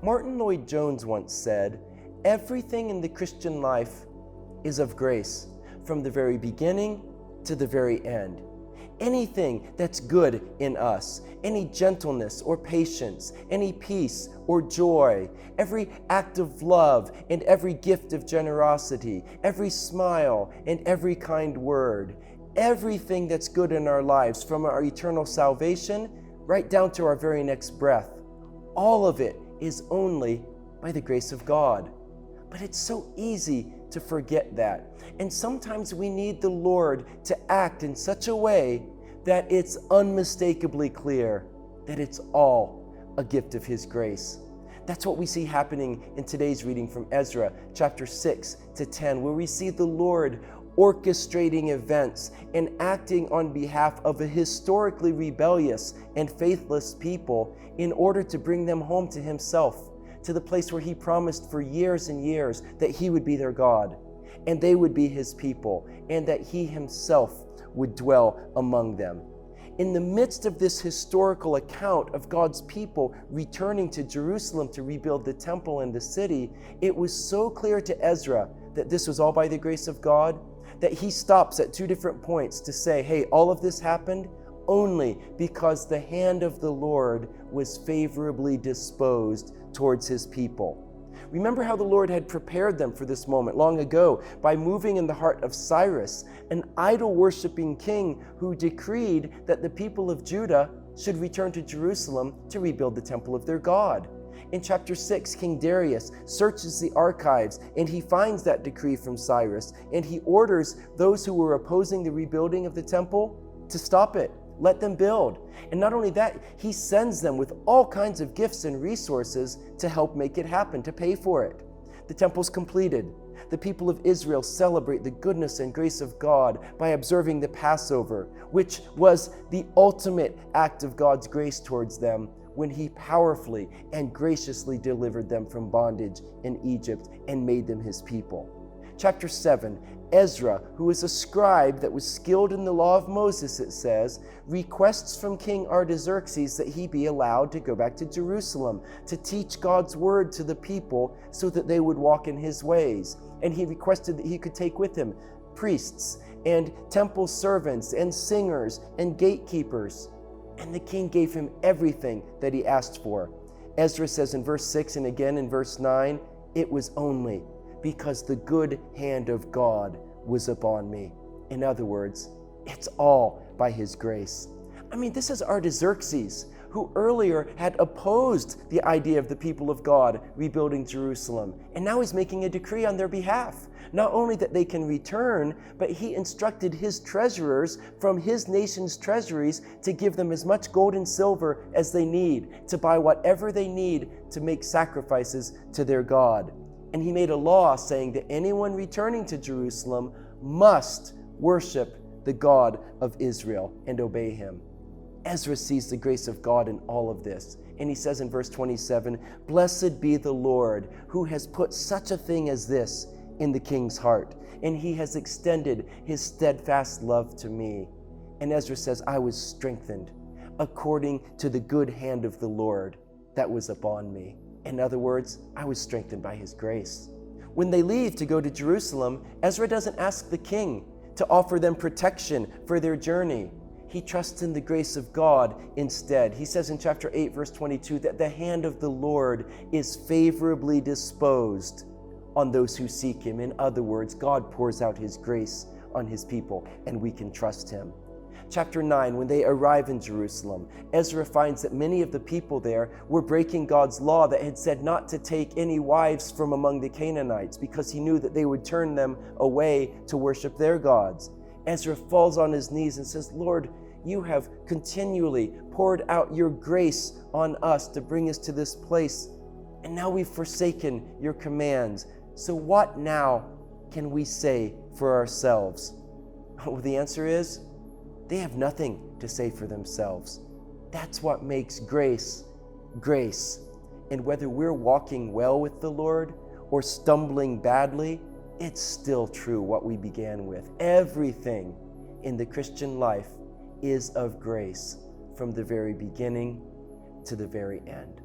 Martin Lloyd-Jones once said, "Everything in the Christian life is of grace, from the very beginning to the very end." Anything that's good in us, any gentleness or patience, any peace or joy, every act of love and every gift of generosity, every smile and every kind word, everything that's good in our lives, from our eternal salvation right down to our very next breath, all of it is only by the grace of God. But it's so easy to forget that. And sometimes we need the Lord to act in such a way that it's unmistakably clear that it's all a gift of His grace. That's what we see happening in today's reading from Ezra chapter 6 to 10, where we see the Lord orchestrating events and acting on behalf of a historically rebellious and faithless people in order to bring them home to Himself, to the place where He promised for years and years that He would be their God and they would be His people, and that He Himself would dwell among them. In the midst of this historical account of God's people returning to Jerusalem to rebuild the temple and the city, it was so clear to Ezra that this was all by the grace of God that he stops at two different points to say, hey, all of this happened only because the hand of the Lord was favorably disposed towards His people. Remember how the Lord had prepared them for this moment long ago by moving in the heart of Cyrus, an idol-worshiping king who decreed that the people of Judah should return to Jerusalem to rebuild the temple of their God. In chapter 6, King Darius searches the archives and he finds that decree from Cyrus, and he orders those who were opposing the rebuilding of the temple to stop it. Let them build. And not only that, he sends them with all kinds of gifts and resources to help make it happen, to pay for it. The temple's completed. The people of Israel celebrate the goodness and grace of God by observing the Passover, which was the ultimate act of God's grace towards them when He powerfully and graciously delivered them from bondage in Egypt and made them His people. Chapter 7, Ezra, who is a scribe that was skilled in the law of Moses, it says, requests from King Artaxerxes that he be allowed to go back to Jerusalem to teach God's word to the people so that they would walk in His ways. And he requested that he could take with him priests and temple servants and singers and gatekeepers. And the king gave him everything that he asked for. Ezra says in verse 6 and again in verse 9, it was only because the good hand of God was upon me. In other words, it's all by His grace. I mean, this is Artaxerxes, who earlier had opposed the idea of the people of God rebuilding Jerusalem. And now he's making a decree on their behalf. Not only that they can return, but he instructed his treasurers from his nation's treasuries to give them as much gold and silver as they need, to buy whatever they need to make sacrifices to their God. And he made a law saying that anyone returning to Jerusalem must worship the God of Israel and obey Him. Ezra sees the grace of God in all of this. And he says in verse 27, "Blessed be the Lord, who has put such a thing as this in the king's heart, and He has extended His steadfast love to me." And Ezra says, I was strengthened according to the good hand of the Lord that was upon me. In other words, I was strengthened by His grace. When they leave to go to Jerusalem, Ezra doesn't ask the king to offer them protection for their journey. He trusts in the grace of God instead. He says in chapter 8, verse 22, that the hand of the Lord is favorably disposed on those who seek Him. In other words, God pours out His grace on His people, and we can trust Him. Chapter 9, when they arrive in Jerusalem, Ezra finds that many of the people there were breaking God's law that had said not to take any wives from among the Canaanites, because he knew that they would turn them away to worship their gods. Ezra falls on his knees and says, Lord, You have continually poured out Your grace on us to bring us to this place, and now we've forsaken Your commands. So what now can we say for ourselves? Well, the answer is, they have nothing to say for themselves. That's what makes grace, grace. And whether we're walking well with the Lord or stumbling badly, it's still true what we began with. Everything in the Christian life is of grace from the very beginning to the very end.